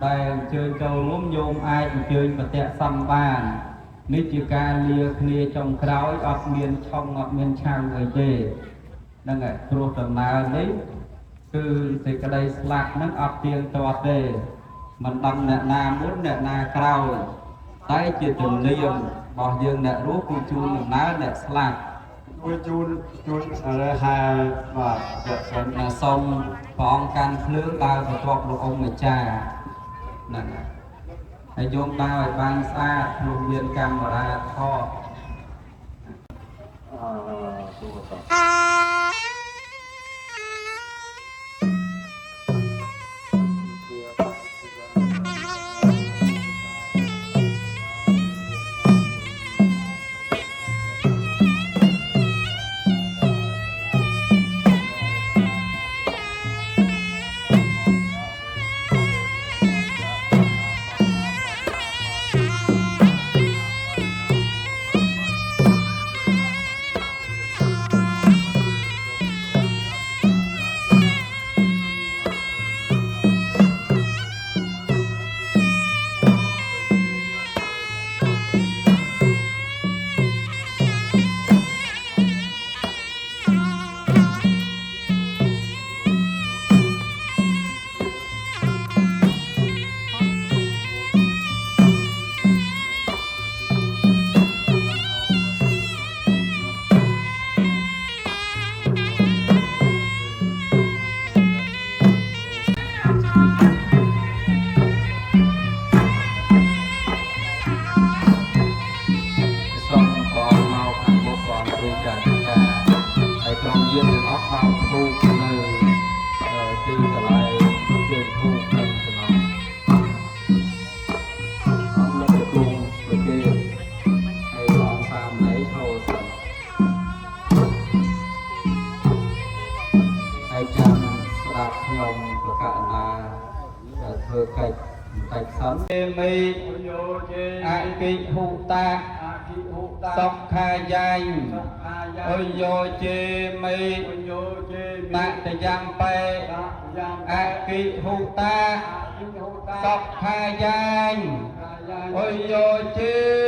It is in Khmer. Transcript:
ដែលអញ្ជើញចូលរួមញោមអាចអញ្ជើញប្រតិសម្បាននេះជាការលាគ្នាចុងក្រោយអត់មានឆុងអត់មានឆៅអីទេហ្នឹងហើយព្រោះដំណើរនេះគឺសេចក្តីស្លាប់ហ្នឹងអត់ទៀងទាត់ទេមិនដឹងអ្នកណាមុនអ្នកណាក្រោយតែជាទំនៀមរបស់យើងអ្នករស់គឺជូនដំណើរអ្នកស្លាប់ជួយជូនរើហាបាទសូមព្រះអង្គកាន់ភ្លើងដើរបន្ទាប់លោកអង្គម្ចាស់ហ្នឹងហើយយោមដើរឲ្យបានស្អាតព្រោះមានកាមេរ៉ាថតសុខាយាយអុយោជេមីតតយ៉ាងបេអគិហុតាសុខាយាយអុយោជេ